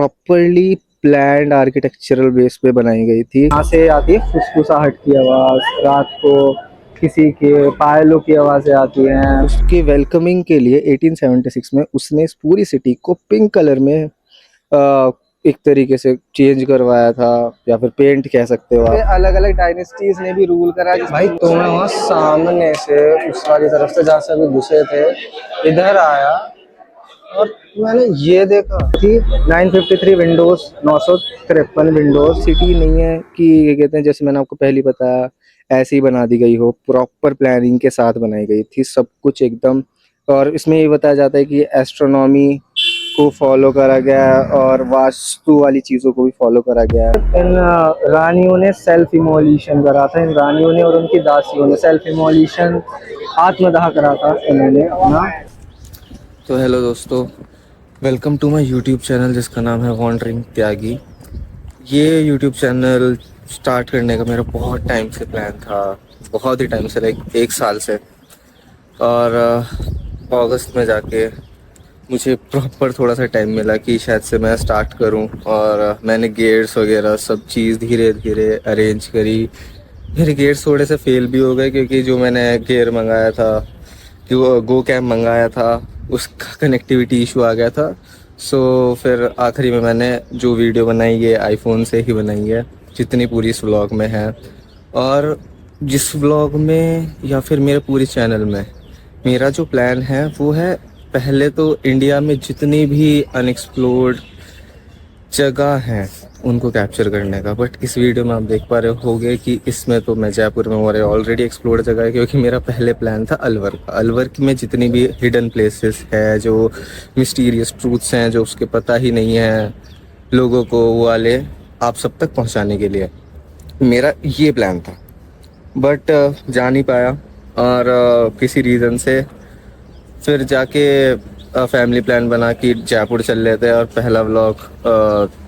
Properly planned architectural base पे बनाई गई थी। यहाँ से आती है फुसफुसाहट की आवाज़, रात को किसी के पायलों की आवाज़ें आती हैं। उसकी वेलकमिंग के लिए 1876 में उसने इस पूरी सिटी को पिंक कलर में एक तरीके से चेंज करवाया था, या फिर पेंट कह सकते हो आप। अलग अलग डायनेस्टीज ने भी रूल करा। भाई तो मैं वहाँ सामने से उस वाली तरफ से जहाँ से अभी घुसे थे इधर आया और मैंने ये देखा कि 953 विंडोज, 953 विंडोज। सिटी नहीं है कि ये कहते हैं, जैसे मैंने आपको पहले बताया, ऐसे ही बना दी गई हो, प्रॉपर प्लानिंग के साथ बनाई गई थी सब कुछ एकदम। और इसमें ये बताया जाता है कि एस्ट्रोनॉमी को फॉलो करा गया है और वास्तु वाली चीज़ों को भी फॉलो करा गया है। इन रानियों ने सेल्फ इमोल्यूशन करा था, इन रानियों ने और उनकी दासियों ने सेल्फ इमोल्यूशन, आत्मदाह करा था इन्होंने अपना। तो हेलो दोस्तों, welcome to my YouTube channel जिसका नाम है वॉन्डरिंग त्यागी। ये यूट्यूब चैनल स्टार्ट करने का मेरा बहुत टाइम से प्लान था, बहुत ही टाइम से, लाइक 1 साल से। और अगस्त में जाके मुझे प्रॉपर थोड़ा सा टाइम मिला कि शायद से मैं स्टार्ट करूं। और मैंने गेयर्स वगैरह सब चीज़ धीरे धीरे अरेंज करी। मेरे गेयर्स थोड़े से फेल भी हो गए क्योंकि जो मैंने गेयर मंगाया था, जो गो कैम मंगाया था, उसका कनेक्टिविटी इशू आ गया था। सो फिर आखिरी में मैंने जो वीडियो बनाई है आईफोन से ही बनाई है, जितनी पूरी इस व्लॉग में है। और जिस व्लॉग में या फिर मेरे पूरे चैनल में मेरा जो प्लान है वो है, पहले तो इंडिया में जितनी भी अनएक्सप्लोर्ड जगह हैं उनको कैप्चर करने का। बट इस वीडियो में आप देख पा रहे होगे कि इसमें तो मैं जयपुर में और ऑलरेडी एक्सप्लोर्ड जगह है, क्योंकि मेरा पहले प्लान था अलवर का। अलवर में जितनी भी हिडन प्लेसेस है, जो मिस्टीरियस ट्रूथ्स हैं, जो उसके पता ही नहीं है लोगों को, वो वाले आप सब तक पहुंचाने के लिए मेरा ये प्लान था। बट जा नहीं पाया और किसी रीज़न से फिर जाके फैमिली प्लान बना कि जयपुर चल लेते हैं और पहला व्लॉग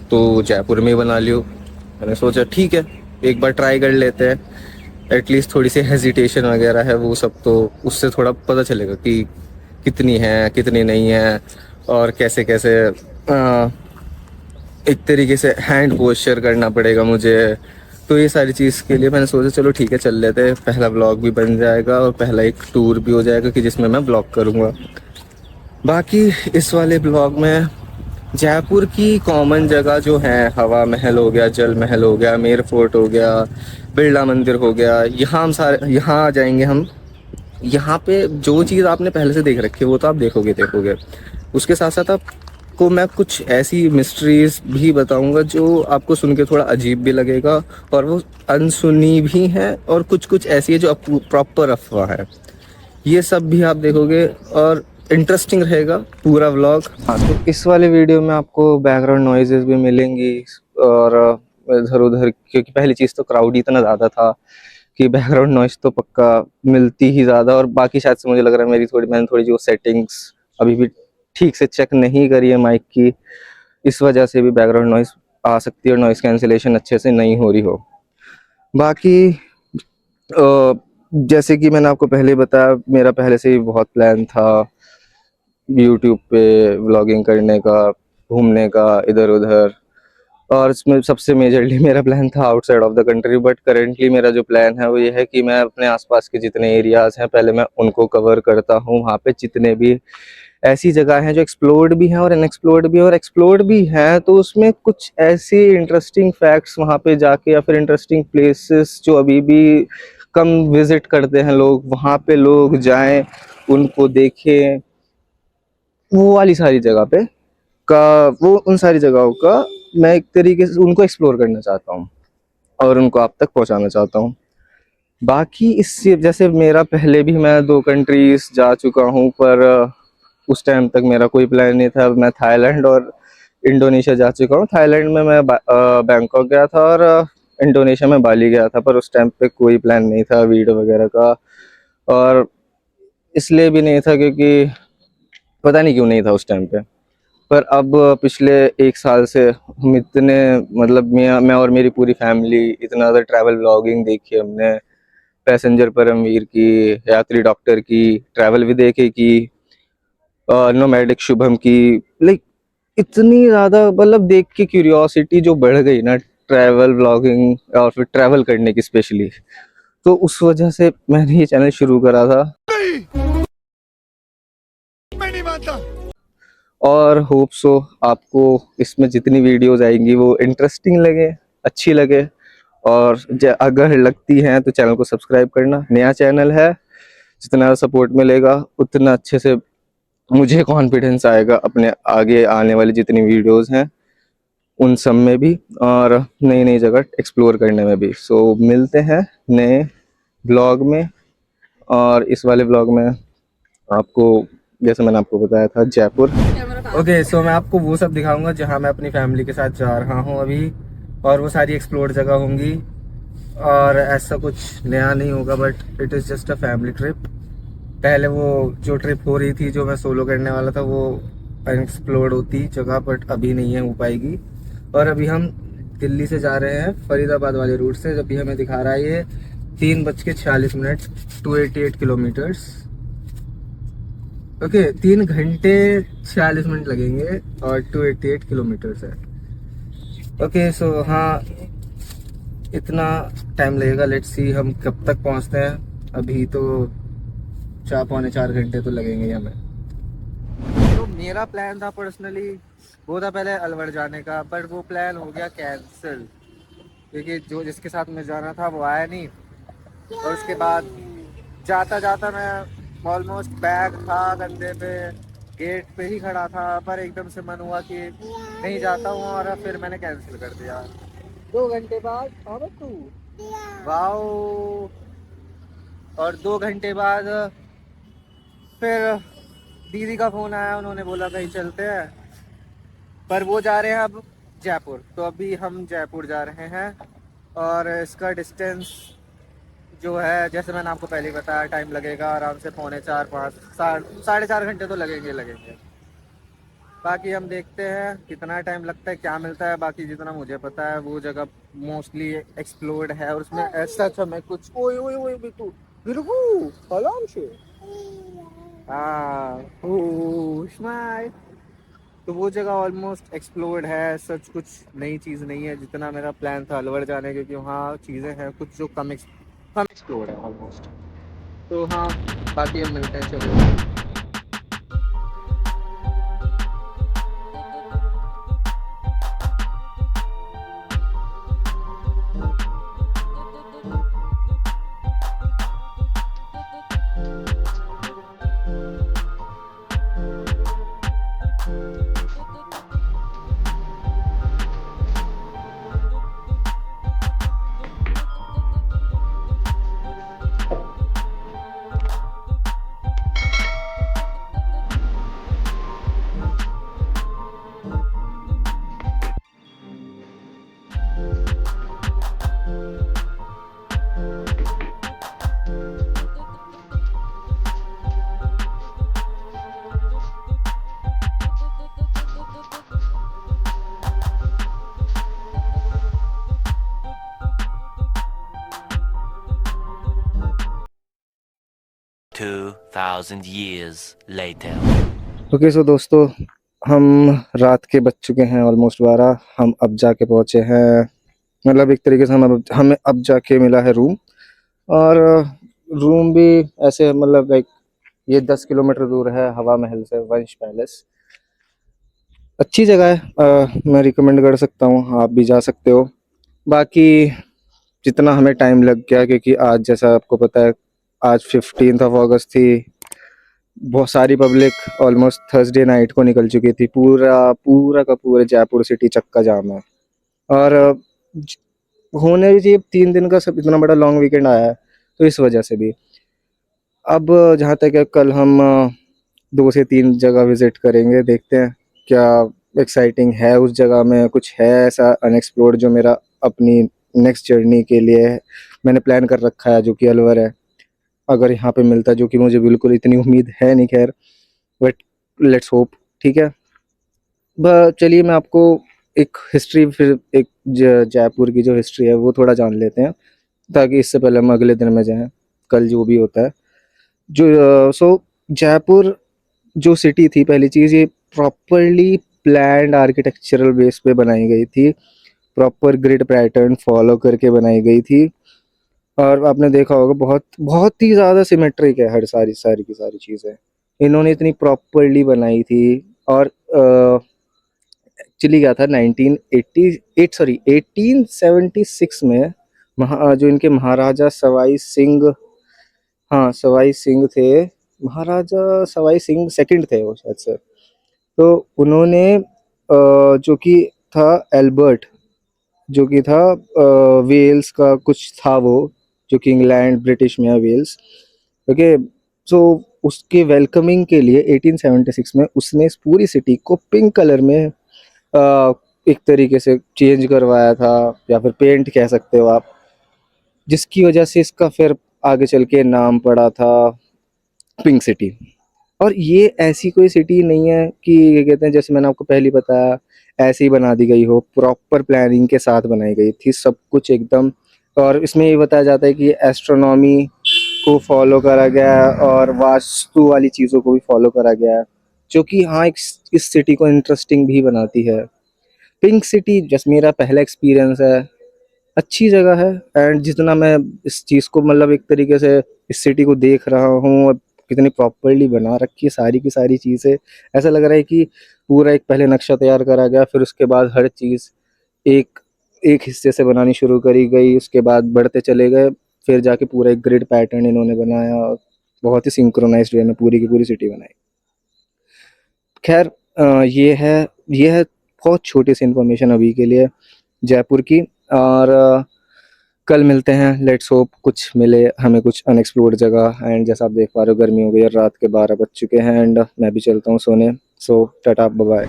तो जयपुर में ही बना लियो। मैंने सोचा ठीक है, एक बार ट्राई कर लेते हैं, एटलीस्ट थोड़ी सी हेजिटेशन वगैरह है वो सब तो उससे थोड़ा पता चलेगा कि कितनी है कितनी नहीं है, और कैसे कैसे एक तरीके से हैंड पोस्चर करना पड़ेगा मुझे। तो ये सारी चीज़ के लिए मैंने सोचा चलो ठीक है चल लेते हैं, पहला व्लॉग भी बन जाएगा और पहला एक टूर भी हो जाएगा कि जिसमें मैं व्लॉग करूँगा। बाकी इस वाले ब्लॉग में जयपुर की कॉमन जगह जो है, हवा महल हो गया, जल महल हो गया, मेर फोर्ट हो गया, बिरला मंदिर हो गया, यहाँ हम सारे यहाँ आ जाएंगे हम। यहाँ पे जो चीज़ आपने पहले से देख रखी है वो तो आप देखोगे। उसके साथ साथ आपको मैं कुछ ऐसी मिस्ट्रीज भी बताऊंगा जो आपको सुन के थोड़ा अजीब भी लगेगा, और वो अनसुनी भी है, और कुछ कुछ ऐसी है जो प्रॉपर अफवाह है। ये सब भी आप देखोगे और इंटरेस्टिंग रहेगा पूरा व्लॉग। हाँ, तो इस वाले वीडियो में आपको बैकग्राउंड नॉइजेस भी मिलेंगी, और इधर उधर, क्योंकि पहली चीज़ तो क्राउड इतना ज़्यादा था कि बैकग्राउंड नॉइज तो पक्का मिलती ही ज़्यादा। और बाकी शायद से मुझे लग रहा है मैंने थोड़ी जो सेटिंग्स अभी भी ठीक से चेक नहीं करी है माइक की, इस वजह से भी बैकग्राउंड नॉइज आ सकती है और नॉइज कैंसिलेशन अच्छे से नहीं हो रही हो। बाकी जैसे कि मैंने आपको पहले बताया, मेरा पहले से ही बहुत प्लान था यूट्यूब पे व्लॉगिंग करने का, घूमने का इधर उधर। और इसमें सबसे मेजरली मेरा प्लान था outside of the country. But currently मेरा जो प्लान है वो ये है कि मैं अपने आसपास के जितने एरियाज़ हैं पहले मैं उनको कवर करता हूँ। वहाँ पे जितने भी ऐसी जगह हैं जो एक्सप्लोर्ड भी हैं और अनएक्सप्लोर्ड भी हैं, और एक्सप्लोर्ड भी हैं तो उसमें कुछ ऐसी इंटरेस्टिंग फैक्ट्स वहाँ पे जाके, या फिर इंटरेस्टिंग प्लेसेस जो अभी भी कम विजिट करते हैं लोग, वहाँ पे लोग जाएं, उनको देखें। वो वाली सारी जगह पे का वो उन सारी जगहों का मैं एक तरीके से उनको एक्सप्लोर करना चाहता हूँ और उनको आप तक पहुँचाना चाहता हूँ। बाकी इससे जैसे मेरा पहले भी मैं 2 कंट्रीज जा चुका हूँ, पर उस टाइम तक मेरा कोई प्लान नहीं था। मैं थाईलैंड और इंडोनेशिया जा चुका हूँ। थाईलैंड में मैं बैंकॉक गया था, और इंडोनेशिया में बाली गया था, पर उस टाइम पे कोई प्लान नहीं था वीडियो वगैरह का। और इसलिए भी नहीं था क्योंकि पता नहीं क्यों नहीं था उस टाइम पे। पर अब पिछले 1 साल से हम इतने, मतलब मैं और मेरी पूरी फैमिली इतना ज़्यादा ट्रैवल व्लॉगिंग देखी हमने। पैसेंजर परमवीर की, यात्री डॉक्टर की, ट्रैवल विदे की, नोमैडिक शुभम की, लाइक इतनी ज़्यादा मतलब देख के क्यूरियोसिटी जो बढ़ गई ना ट्रैवल व्लॉगिंग और फिर ट्रैवल करने की स्पेशली, तो उस वजह से मैंने ये चैनल शुरू करा था। मैं नहीं मानता। और होप सो आपको इसमें जितनी वीडियोस आएंगी वो इंटरेस्टिंग लगे, अच्छी लगे। और अगर लगती हैं तो चैनल को सब्सक्राइब करना। नया चैनल है, जितना सपोर्ट मिलेगा उतना अच्छे से मुझे कॉन्फिडेंस आएगा अपने आगे आने वाली जितनी वीडियोस हैं उन सब में भी, और नई नई जगह एक्सप्लोर करने में भी। सो मिलते हैं नए ब्लॉग में। और इस वाले ब्लॉग में आपको, जैसे मैंने आपको बताया था, जयपुर। ओके, सो मैं आपको वो सब दिखाऊंगा जहाँ मैं अपनी फैमिली के साथ जा रहा हूँ अभी, और वो सारी एक्सप्लोर जगह होंगी। और ऐसा कुछ नया नहीं होगा, but it is just a family trip. पहले वो जो ट्रिप हो रही थी जो मैं सोलो करने वाला था वो अनएक्सप्लोर्ड होती जगह, बट अभी नहीं है हो पाएगी। और अभी हम दिल्ली से जा रहे हैं फरीदाबाद वाले रूट से। अभी हमें दिखा रहा है ये 3:46, 288 किलोमीटर्स। ओके, 3 घंटे 46 मिनट लगेंगे और 288 किलोमीटर्स है। ओके, सो हाँ, इतना टाइम लगेगा। लेट्स सी हम कब तक पहुंचते हैं। अभी तो 4 पौने 4 घंटे तो लगेंगे हमें। तो मेरा प्लान था पर्सनली, वो था पहले अलवर जाने का, बट वो प्लान हो गया कैंसिल क्योंकि जो जिसके साथ मैं जाना था वो आया नहीं। और उसके बाद जाता जाता मैं ऑलमोस्ट बैग था कंधे पे, गेट पे ही खड़ा था, पर एकदम से मन हुआ कि नहीं जाता हूँ, और फिर मैंने कैंसिल कर दिया। 2 घंटे बाद तू वाओ। और 2 घंटे बाद फिर दीदी का फोन आया, उन्होंने बोला कहीं चलते हैं, पर वो जा रहे हैं अब जयपुर। तो अभी हम जयपुर जा रहे हैं, और इसका डिस्टेंस जो है, जैसे मैंने आपको पहले ही बताया, टाइम लगेगा आराम से 4 5 4.5 घंटे तो लगेंगे। बाकी हम देखते हैं कितना टाइम लगता है, क्या मिलता है। बाकी जितना मुझे पता है वो जगह मोस्टली एक्सप्लोर्ड है, और उसमें ऐसा अच्छा मैं कुछ ओए ओए ओए बिल्कुल बिल्कुल आराम से हाँ स्माइल। तो वो जगह ऑलमोस्ट एक्सप्लोर्ड है, सच कुछ नई चीज़ नहीं है जितना मेरा प्लान था अलवर जाने, क्योंकि वहाँ चीज़ें हैं कुछ जो कम एक्सप्लोर्ड है ऑलमोस्ट। तो हाँ, बाकी हम मिलते हैं, चलो। 2,000 years later. ओके, सो दोस्तों, हम रात के बज चुके हैं ऑलमोस्ट 12। हम अब जाके पहुंचे हैं, मतलब एक तरीके से हमें अब जाके मिला है रूम। और रूम भी ऐसे मतलब लाइक ये 10 किलोमीटर दूर है हवा महल से, वंश पैलेस। अच्छी जगह है, मैं रिकमेंड कर सकता हूँ, आप भी जा सकते हो। बाकी जितना हमें टाइम लग गया, क्योंकि आज जैसा आपको पता है आज 15 अगस्त थी, बहुत सारी पब्लिक ऑलमोस्ट थर्सडे नाइट को निकल चुकी थी। पूरा पूरा का पूरा जयपुर सिटी चक्का जाम है। और ज- होने भी चाहिए 3 दिन का, सब इतना बड़ा लॉन्ग वीकेंड आया है तो इस वजह से भी। अब जहाँ तक है, कल हम 2 से 3 जगह विजिट करेंगे, देखते हैं क्या एक्साइटिंग है उस जगह में, कुछ है ऐसा अनएक्सप्लोर्ड जो मेरा अपनी नेक्स्ट जर्नी के लिए मैंने प्लान कर रखा है, जो कि अलवर है। अगर यहाँ पे मिलता है, जो कि मुझे बिल्कुल इतनी उम्मीद है नहीं, खैर, बट लेट्स होप। ठीक है, चलिए मैं आपको एक हिस्ट्री, फिर एक जयपुर की जो हिस्ट्री है वो थोड़ा जान लेते हैं, ताकि इससे पहले हम अगले दिन में जाएं, कल जो भी होता है। जो सो जयपुर जो सिटी थी, पहली चीज़ ये प्रॉपरली प्लान्ड आर्किटेक्चरल बेस पे बनाई गई थी, प्रॉपर ग्रिड पैटर्न फॉलो करके बनाई गई थी। और आपने देखा होगा बहुत बहुत ही ज़्यादा सिमेट्रिक है हर सारी सारी की सारी चीज़ें, इन्होंने इतनी प्रॉपरली बनाई थी। और एक्चुअली क्या था 1988 सॉरी 1876 में जो इनके महाराजा सवाई सिंह, हाँ सवाई सिंह थे, महाराजा सवाई सिंह सेकंड थे वो शायद से। तो उन्होंने जो कि था एल्बर्ट, जो कि था वेल्स का कुछ था वो, जो कि इंग्लैंड ब्रिटिश में है वेल्स। ओके, सो उसके वेलकमिंग के लिए 1876 में उसने इस पूरी सिटी को पिंक कलर में एक तरीके से चेंज करवाया था, या फिर पेंट कह सकते हो आप, जिसकी वजह से इसका फिर आगे चल के नाम पड़ा था पिंक सिटी। और ये ऐसी कोई सिटी नहीं है कि ये कहते हैं, जैसे मैंने आपको पहले बताया, ऐसे ही बना दी गई हो, प्रॉपर प्लानिंग के साथ बनाई गई थी सब कुछ एकदम। और इसमें ये बताया जाता है कि एस्ट्रोनॉमी को फॉलो करा गया है और वास्तु वाली चीज़ों को भी फॉलो करा गया है, जो कि हाँ इस सिटी को इंटरेस्टिंग भी बनाती है। पिंक सिटी जैसे मेरा पहला एक्सपीरियंस है, अच्छी जगह है। एंड जितना मैं इस चीज़ को मतलब एक तरीके से इस सिटी को देख रहा हूँ और कितनी प्रॉपरली बना रखी है सारी की सारी चीज़ें, ऐसा लग रहा है कि पूरा एक पहले नक्शा तैयार करा गया, फिर उसके बाद हर चीज़ एक एक हिस्से से बनानी शुरू करी गई, उसके बाद बढ़ते चले गए, फिर जाके पूरा एक ग्रिड पैटर्न इन्होंने बनाया और बहुत ही सिंक्रोनाइज्ड वे में पूरी की पूरी सिटी बनाई। खैर ये है बहुत छोटी सी इन्फॉर्मेशन अभी के लिए जयपुर की। और कल मिलते हैं, लेट्स होप कुछ मिले हमें, कुछ अनएक्सप्लोर्ड जगह। एंड जैसा आप देख पा रहे हो गर्मी हो गई और रात के 12 बज चुके हैं एंड मैं भी चलता हूँ सोने। सो टाटा बाय बाय।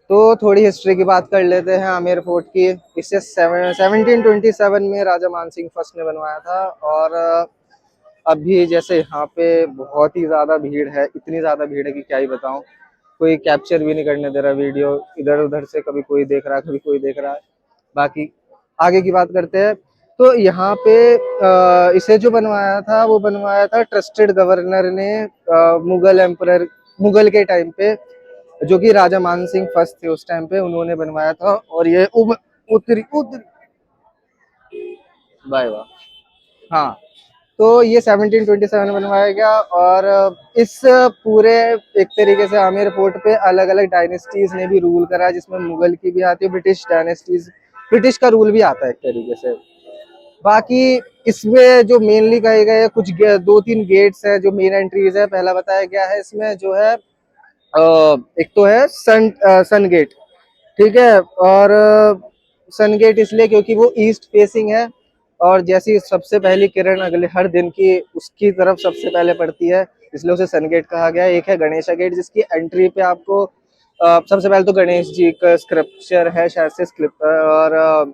तो थोड़ी हिस्ट्री की बात कर लेते हैं आमेर फोर्ट की। इसे 1727 में राजा मानसिंह फर्स्ट ने बनवाया था। और अभी जैसे यहाँ पे बहुत ही ज़्यादा भीड़ है, इतनी ज़्यादा भीड़ है कि क्या ही बताऊँ, कोई कैप्चर भी नहीं करने दे रहा वीडियो, इधर उधर से कभी कोई देख रहा है कभी कोई देख रहा है। बाकी आगे की बात करते हैं। तो यहाँ पे इसे जो बनवाया था वो बनवाया था ट्रस्टेड गवर्नर ने, मुगल एम्परर, मुगल के टाइम पे, जो कि राजा मानसिंह फर्स्ट थे उस टाइम पे, उन्होंने बनवाया था। और ये उत्तरी उत्तरी बाय वाह, हाँ। तो ये 1727 में बनवाया गया। और इस पूरे एक तरीके से आमेर फोर्ट पे अलग अलग डायनेस्टीज ने भी रूल करा, जिसमें मुगल की भी आती है, ब्रिटिश डायनेस्टीज, ब्रिटिश का रूल भी आता है एक तरीके से। बाकी इसमें जो मेनली कहे गए कुछ दो तीन गेट्स हैं जो मेन एंट्रीज है। पहला बताया गया है इसमें जो है एक तो है सन गेट, ठीक है। और सन गेट इसलिए क्योंकि वो ईस्ट फेसिंग है, और जैसी सबसे पहली किरण अगले हर दिन की उसकी तरफ सबसे पहले पड़ती है, इसलिए उसे सन गेट कहा गया है। एक है गणेशा गेट, जिसकी एंट्री पे आपको सबसे पहले तो गणेश जी का स्क्रिप्चर है शायद से स्क्रिप्ट। और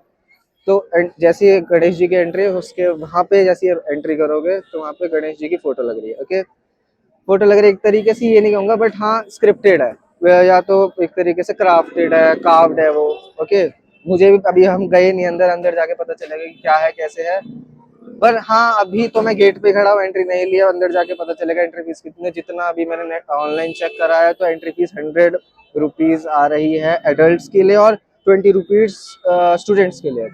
तो जैसी गणेश जी की एंट्री उसके वहां पे जैसी एंट्री करोगे तो वहां पे गणेश जी की फोटो लग रही है। ओके, फोटो लग रही है एक तरीके से, ये नहीं कहूंगा, बट हाँ स्क्रिप्टेड है, या तो एक तरीके से क्राफ्टेड है, कार्व्ड है वो। ओके, मुझे भी अभी हम गए नहीं अंदर, अंदर जाके पता चलेगा कि क्या है कैसे है। पर हाँ अभी तो मैं गेट पे खड़ा हूँ, एंट्री नहीं लिया, अंदर जाके पता चलेगा एंट्री फीस कितनी है। जितना अभी मैंने नेट ऑनलाइन चेक करा है तो एंट्री फीस 100 रुपीज आ रही है एडल्ट्स के लिए, और 20 रुपीज स्टूडेंट्स के लिए।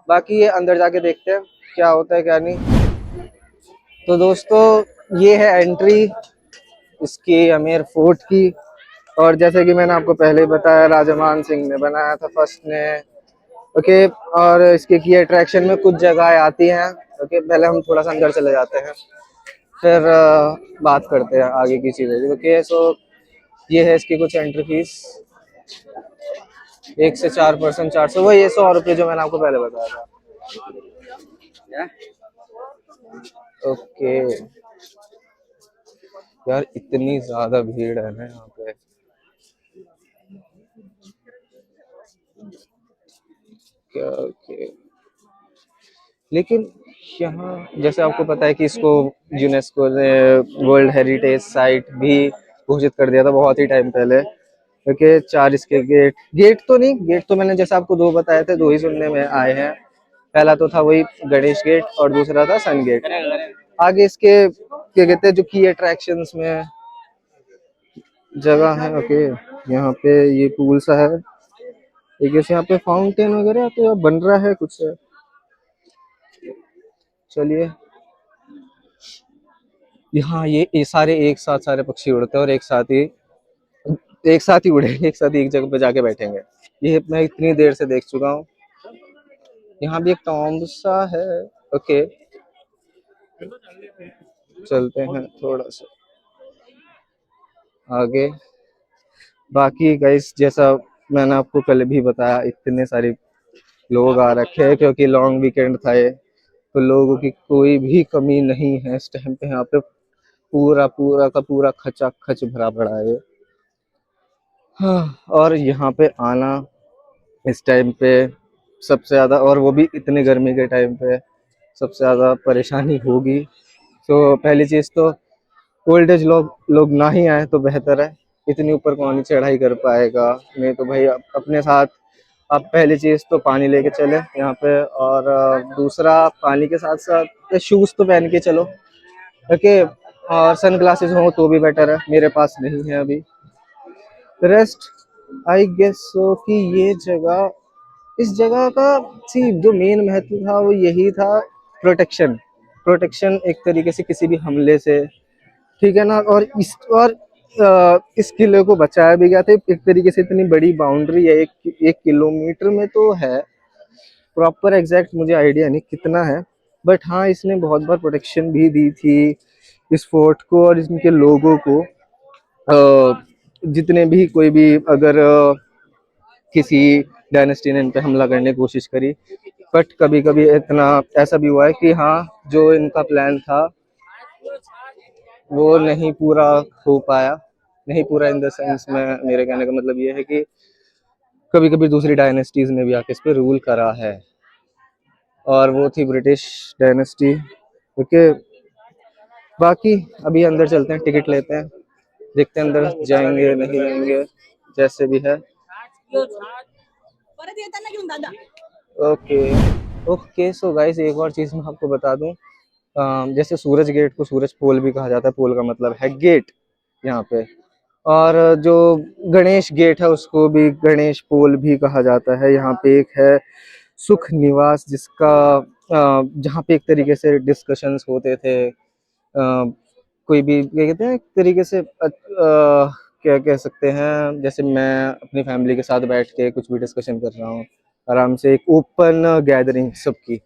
बाकी ये अंदर जाके देखते हैं क्या होता है क्या नहीं। तो दोस्तों ये है एंट्री इसकी आमेर फोर्ट की। और जैसे कि मैंने आपको पहले ही बताया, राजा मान सिंह ने बनाया था फर्स्ट ने। ओके, और इसके की अट्रैक्शन में कुछ जगह आती हैं। ओके, पहले हम थोड़ा सा अंदर चले जाते हैं, फिर बात करते हैं आगे की चीज़ें। ओके, सो ये है इसकी कुछ एंट्री फीस, 1 से 4% 400, वो ये 100 रुपये जो मैंने आपको पहले बताया था। ओके यार, इतनी ज्यादा भीड़ है ना यहाँ पे, क्या ओके। लेकिन यहाँ जैसे आपको पता है कि इसको यूनेस्को ने वर्ल्ड हेरिटेज साइट भी घोषित कर दिया था बहुत ही टाइम पहले। ओके, 4 इसके गेट, गेट तो नहीं, गेट तो मैंने जैसे आपको 2 बताए थे, 2 ही सुनने में आए हैं। पहला तो था वही गणेश गेट और दूसरा था सन गेट। आगे इसके क्या कहते हैं जो की अट्रैक्शंस में जगह है। ओके, यहाँ पे ये पूल सा है, एक जैसे यहाँ पे फाउंटेन वगैरह तो यहाँ बन रहा है कुछ। चलिए, यहाँ ये सारे एक साथ सारे पक्षी उड़ते हैं और एक साथ ही उड़ेंगे, एक साथ ही एक जगह पे जाके बैठेंगे। ये मैं इतनी देर से देख चुका हूँ। यहाँ भी एक टॉम्ब सा है। ओके, चलते हैं थोड़ा सा आगे। बाकी गाइस, जैसा मैंने आपको पहले भी बताया, इतने सारे लोग आ रखे हैं क्योंकि लॉन्ग वीकेंड था ये, तो लोगों की कोई भी कमी नहीं है इस टाइम पे। यहाँ पे पूरा पूरा का पूरा खचा खच भरा पड़ा है ये। हाँ, और यहाँ पे आना इस टाइम पे सबसे ज़्यादा, और वो भी इतनी गर्मी के टाइम पे, सबसे ज़्यादा परेशानी होगी। तो पहली चीज़ तो ओल्ड एज लोग ना ही आए तो बेहतर है। इतनी ऊपर कौन ही चढ़ाई कर पाएगा। नहीं तो भाई अपने साथ आप पहली चीज़ तो पानी लेके चले यहाँ पे, और दूसरा पानी के साथ साथ शूज़ तो पहन के चलो, ओके। और सन ग्लासेस हो तो भी बेटर है, मेरे पास नहीं है अभी। रेस्ट आई गेस सो कि ये जगह, इस जगह का सी जो मेन महत्व था वो यही था, प्रोटेक्शन। प्रोटेक्शन एक तरीके से किसी भी हमले से, ठीक है ना। और इस किले को बचाया भी गया था एक तरीके से। इतनी बड़ी बाउंड्री है, एक किलोमीटर में तो है। प्रॉपर एग्जैक्ट मुझे आइडिया नहीं कितना है, बट हाँ, इसने बहुत बार प्रोटेक्शन भी दी थी इस फोर्ट को और इनके लोगों को। जितने भी कोई भी अगर किसी डायनेस्टी ने इन पे हमला करने की कोशिश करी, बट कभी कभी इतना ऐसा भी हुआ है कि हाँ, जो इनका प्लान था वो नहीं पूरा हो पाया। नहीं पूरा इन द सेंस में, मेरे कहने का मतलब ये है कि कभी कभी दूसरी डायनेस्टीज ने भी आके इस पे रूल करा है, और वो थी ब्रिटिश डायनेस्टी। ओके, बाकी अभी अंदर चलते हैं, टिकट लेते हैं, देखते हैं अंदर जाएंगे नहीं जाएंगे, जैसे भी है। ओके ओके, सो गाइस, एक और चीज़ मैं आपको बता दूं। जैसे सूरज गेट को सूरज पोल भी कहा जाता है, पोल का मतलब है गेट यहाँ पे। और जो गणेश गेट है उसको भी गणेश पोल भी कहा जाता है। यहाँ पे एक है सुख निवास, जिसका जहाँ पे एक तरीके से डिस्कशंस होते थे। कोई भी क्या कहते हैं, एक तरीके से क्या कह सकते हैं, जैसे मैं अपनी फैमिली के साथ बैठ के कुछ भी डिस्कशन कर रहा हूँ आराम से, एक ओपन गैदरिंग सबकी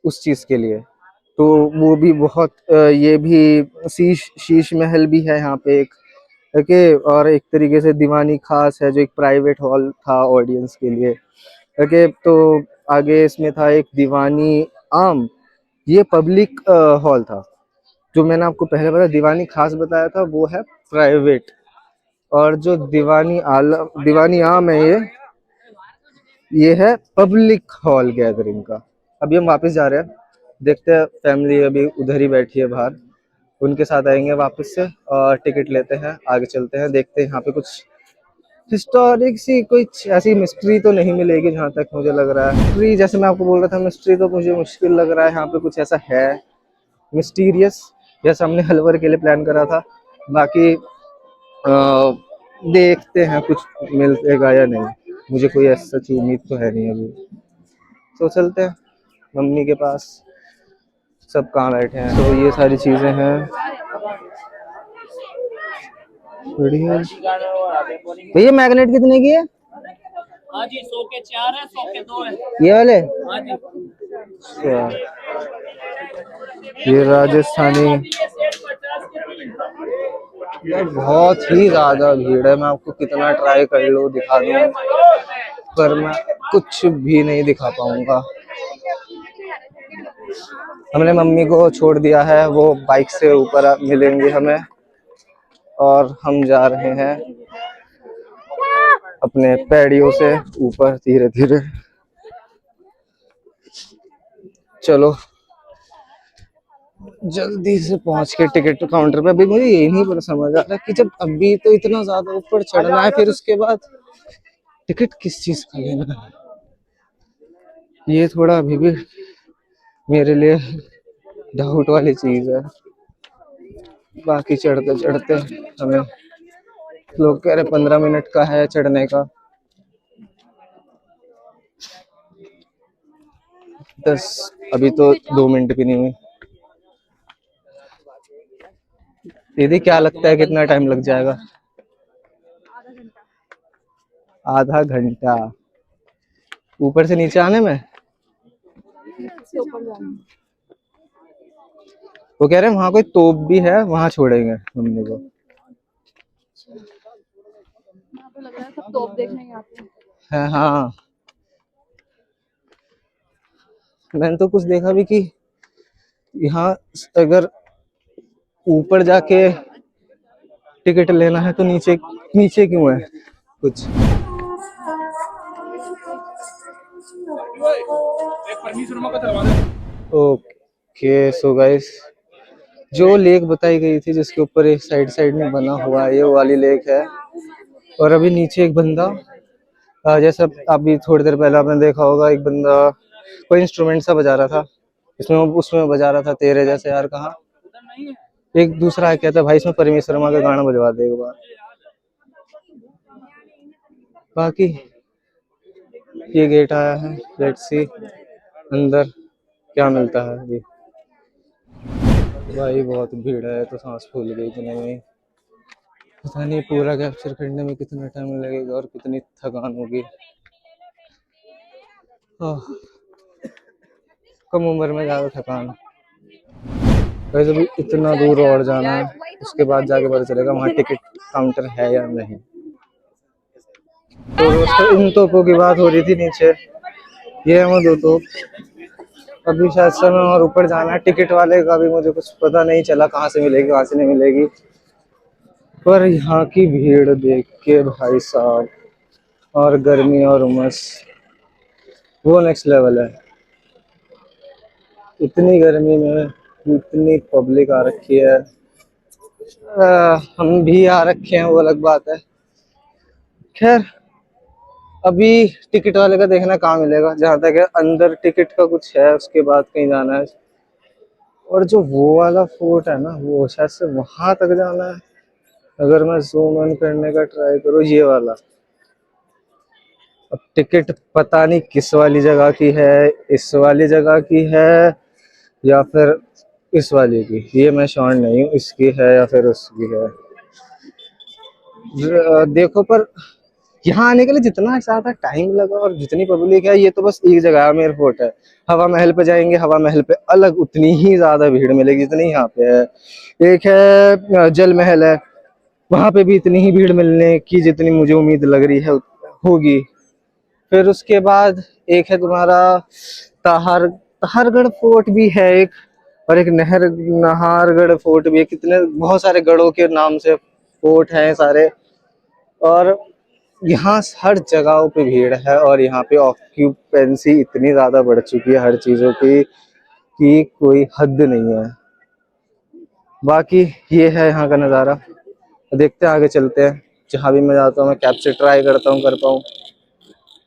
उस चीज़ के लिए। तो वो भी बहुत ये भी शीश महल भी है यहाँ पे एक, ओके। और एक तरीके से दीवानी खास है जो एक प्राइवेट हॉल था ऑडियंस के लिए, ओके। तो आगे इसमें था एक दीवानी आम, ये पब्लिक हॉल था। जो मैंने आपको पहले बताया दीवानी खास बताया था वो है प्राइवेट, और जो दीवानी आम है ये है पब्लिक हॉल गैदरिंग का। अभी हम वापस जा रहे हैं, देखते हैं, फैमिली अभी उधर ही बैठी है बाहर, उनके साथ आएंगे वापस से और टिकट लेते हैं, आगे चलते हैं, देखते हैं यहाँ पे कुछ हिस्टोरिक सी कुछ ऐसी मिस्ट्री तो नहीं मिलेगी जहाँ तक मुझे लग रहा है। मिस्ट्री जैसे मैं आपको बोल रहा था, मिस्ट्री तो मुझे मुश्किल लग रहा है यहाँ पे कुछ ऐसा है मिस्टीरियस, जैसा हमने हलवर के लिए प्लान करा था। बाकी देखते हैं कुछ मिलेगा या नहीं, मुझे कोई ऐसा सच्ची उम्मीद तो है नहीं अभी। तो चलते हैं मम्मी के पास, सब कहाँ बैठे हैं। तो ये सारी चीज़ें हैं, बढ़िया। भैया मैग्नेट कितने की है? हाँ जी, 100 के 4 है, 100 के 2 है। ये वाले? हाँ जी। अच्छा, ये राजस्थानी यार, बहुत ही ज्यादा भीड़ है। मैं आपको कितना ट्राई कर लूं दिखा दूं, पर मैं कुछ भी नहीं दिखा पाऊंगा। हमने मम्मी को छोड़ दिया है, वो बाइक से ऊपर मिलेंगे हमें, और हम जा रहे हैं अपने पैड़ियों से ऊपर धीरे धीरे। चलो जल्दी से पहुंच के टिकट काउंटर पे। अभी मुझे ये नहीं पता समझ आ रहा कि जब अभी तो इतना ज्यादा ऊपर चढ़ना है, फिर उसके बाद टिकट किस चीज का लेना है, ये थोड़ा अभी भी मेरे लिए डाउट वाली चीज है। बाकी चढ़ते चढ़ते हमें लोग कह रहे 15 मिनट का है चढ़ने का, 10, अभी तो 2 मिनट भी नहीं हुई। दीदी क्या लगता है कितना टाइम लग जाएगा? आधा घंटा ऊपर से नीचे आने में? वो कह रहे हैं वहां कोई तोप भी है, वहां छोड़ेंगे मम्मी को। लग रहा है सब तोप देखने ही आते हैं। है हाँ, मैंने तो कुछ देखा भी कि यहाँ अगर ऊपर जाके टिकट लेना है तो नीचे नीचे क्यों है कुछ। ओके सो गाइस, जो लेक बताई गई थी जिसके ऊपर एक साइड साइड में बना हुआ है, ये वाली लेक है। और अभी नीचे एक बंदा, जैसा अभी थोड़ी देर पहले आपने देखा होगा, एक बंदा कोई इंस्ट्रूमेंट सा बजा रहा था, उसमें बजा रहा था तेरे जैसे यार कहाँ। एक दूसरा कहता भाई इसमें परमेश्वर वर्मा का गाना बजवा दे एक बार। बाकी ये गेट आया है, लेट्स सी अंदर क्या मिलता है। अभी भाई बहुत भीड़ है तो सांस फूल गई इतने में, पता नहीं पूरा कैप्चर करने में कितना टाइम लगेगा और कितनी थकान होगी। कम उम्र में ज्यादा थकान। वैसे भी इतना दूर और जाना है, उसके बाद जाके पता चलेगा वहाँ टिकट काउंटर है या नहीं। तो इन तोपों की बात हो रही थी नीचे, ये है वो 2 तोप। अभी शायद समय और ऊपर जाना है। टिकट वाले का भी मुझे कुछ पता नहीं चला कहाँ से मिलेगी कहाँ से नहीं मिलेगी, पर यहाँ की भीड़ देख के भाई साहब, और गर्मी और उमस वो नेक्स्ट लेवल है। इतनी गर्मी में इतनी पब्लिक आ रखी है। हम भी आ रखे हैं वो अलग बात है। खैर अभी टिकट वाले का देखना कहाँ मिलेगा, जहाँ तक है अंदर टिकट का कुछ है, उसके बाद कहीं जाना है। और जो वो वाला फोर्ट है ना, वो शायद से वहां तक जाना है। अगर मैं जूम इन करने का ट्राई करूँ, ये वाला, अब टिकट पता नहीं किस वाली जगह की है, इस वाली जगह की है या फिर इस वाली की, ये मैं श्योर नहीं हूँ इसकी है या फिर उसकी है। देखो पर यहाँ आने के लिए जितना ज्यादा टाइम लगा और जितनी पब्लिक है, ये तो बस एक जगह है आमेर फोर्ट है। हवा महल पे जाएंगे, हवा महल पे अलग उतनी ही ज्यादा भीड़ मिलेगी जितनी यहाँ पे है। एक है जल महल है, वहां पे भी इतनी ही भीड़ मिलने की जितनी मुझे उम्मीद लग रही है होगी। फिर उसके बाद एक है तुम्हारा तहारगढ़ फोर्ट भी है एक, और एक नाहरगढ़ फोर्ट भी है। कितने बहुत सारे गढ़ों के नाम से फोर्ट हैं सारे। और यहाँ हर जगहों पे भीड़ है और यहाँ पे ऑक्यूपेंसी इतनी ज्यादा बढ़ चुकी है हर चीजों की कि कोई हद नहीं है। बाकी ये है यहाँ का नज़ारा। देखते हैं आगे चलते हैं, जहाँ भी मैं जाता हूँ मैं कैप्चर ट्राई करता हूँ कर पाऊँ।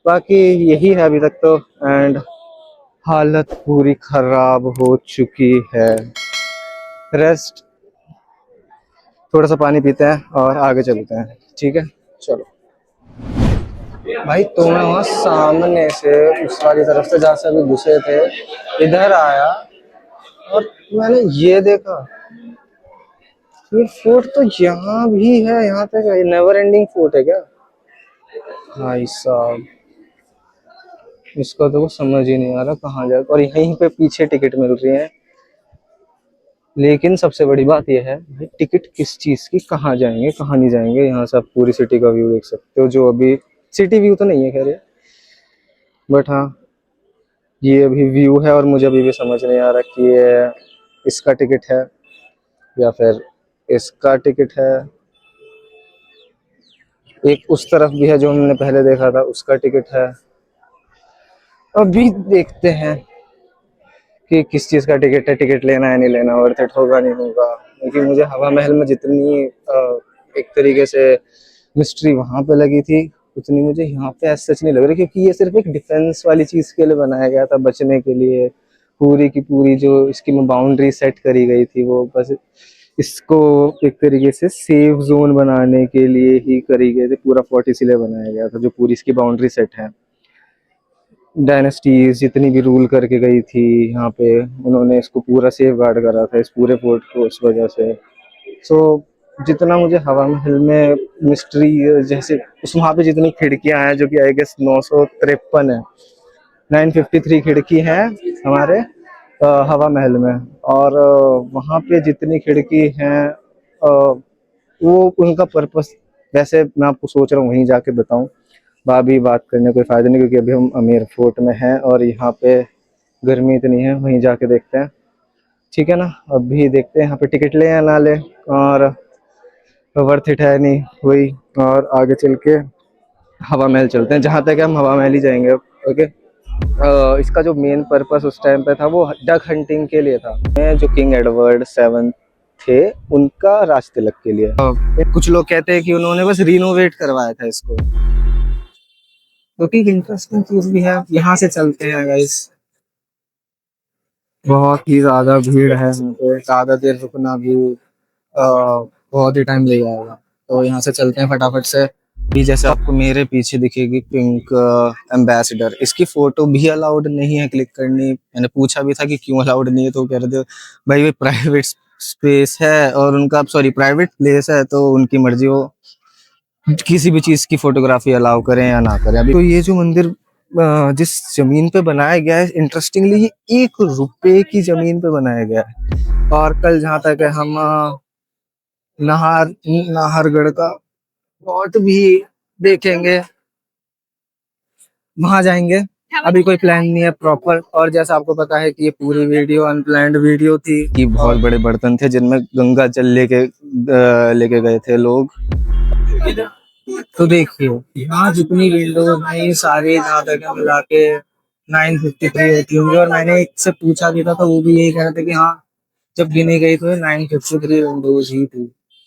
बाकी यही है अभी तक तो, एंड हालत पूरी खराब हो चुकी है। रेस्ट, थोड़ा सा पानी पीते हैं और आगे चलते हैं, ठीक है चलो। भाई तो मैं वहाँ सामने से उस वाली तरफ से जहाँ से अभी घुसे थे इधर आया और मैंने ये देखा, ये फोर्ट तो यहाँ भी है, यहाँ तक नेवर एंडिंग फोर्ट है क्या भाई साहब। इसका तो कुछ समझ ही नहीं आ रहा कहाँ जाए, और यहीं पे पीछे टिकट मिल रही है। लेकिन सबसे बड़ी बात यह है भाई टिकट किस चीज की, कहाँ जाएंगे कहाँ नहीं जाएंगे। यहाँ से आप पूरी सिटी का व्यू देख सकते हो, जो अभी सिटी व्यू तो नहीं है खैर, बट हाँ ये अभी व्यू है। और मुझे अभी भी समझ नहीं आ रहा कि ये इसका टिकट है या फिर इसका टिकट है। एक उस तरफ भी है जो हमने पहले देखा था, उसका टिकट है। अभी देखते हैं कि किस चीज का टिकट है, टिकट लेना है नहीं लेना, वर्थ इट होगा नहीं होगा। क्योंकि मुझे हवा महल में जितनी एक तरीके से मिस्ट्री वहां पे लगी थी, उतनी मुझे यहाँ पे ऐसा सच नहीं लग रही। क्योंकि ये सिर्फ एक डिफेंस वाली चीज के लिए बनाया गया था, बचने के लिए। पूरी की पूरी जो इसकी बाउंड्री सेट करी गई थी वो बस इसको एक तरीके से सेफ जोन बनाने के लिए ही करी गए थे, पूरा फोर्ट इसीलिए बनाया गया था, जो पूरी इसकी बाउंड्री सेट है। डायनेस्टीज जितनी भी रूल करके गई थी यहाँ पे, उन्होंने इसको पूरा सेफ गार्ड करा था इस पूरे फोर्ट को, इस वजह से। सो जितना मुझे हवा महल में मिस्ट्री, जैसे उस वहाँ पे जितनी खिड़कियां हैं, जो कि आई गेस 953 है, 953 खिड़की हैं हमारे हवा महल में। और वहाँ पे जितनी खिड़की हैं वो उनका पर्पस, वैसे मैं आपको सोच रहा हूँ वहीं जाके बताऊँ, अभी बात करने कोई फायदा नहीं, क्योंकि अभी हम अमेर फोर्ट में हैं और यहाँ पे गर्मी इतनी है। वहीं जाके देखते हैं, ठीक है ना। अभी देखते हैं यहाँ पे टिकट ले या ना ले, और वर्थ इट है नहीं वही, और आगे चल के हवा महल चलते हैं। जहाँ तक हम हवा महल ही जाएंगे अब, ओके। इसका जो मेन पर्पस उस टाइम पे था वो डक हंटिंग के लिए था, जो किंग एडवर्ड 7 थे उनका राज तिलक के लिए। कुछ लोग कहते हैं कि उन्होंने बस रिनोवेट करवाया था इसको। क्योंकि इंटरेस्टिंग चीज भी है, यहाँ से चलते हैं गाइस। बहुत ही ज्यादा भीड़ है यहाँ पे, ज्यादा देर रुकना भी बहुत ही टाइम ले जाएगा, तो यहाँ से चलते हैं फटाफट से। भी जैसे आपको मेरे पीछे दिखेगी पिंक एम्बेसडर, इसकी फोटो भी अलाउड नहीं है क्लिक करनी। मैंने पूछा भी था कि क्यों अलाउड नहीं है, तो कह रहे थे भाई ये प्राइवेट स्पेस है और उनका, सॉरी प्राइवेट प्लेस है, तो उनकी मर्जी हो किसी भी चीज की फोटोग्राफी अलाउ करें या ना करें। अभी तो ये जो मंदिर जिस जमीन पे बनाया गया है, इंटरेस्टिंगली ये 1 रुपए की जमीन पे बनाया गया है। और कल जहाँ तक है हम नाहरगढ़ का फोर्ट भी देखेंगे, वहां जाएंगे। अभी कोई प्लान नहीं है प्रॉपर, और जैसा आपको पता है कि ये पूरी वीडियो अनप्लान्ड वीडियो थी कि बहुत बड़े बर्तन थे जिनमें गंगा जल लेके गए थे लोग। तो देखिए यहाँ जितनी विंडोज हैं सारे यहाँ तक मिला के 953 होती होंगी, और मैंने एक से पूछा भी था तो वो भी यही कह रहे थे कि हाँ जब गिनी गई तो 953 विंडोज ही थी।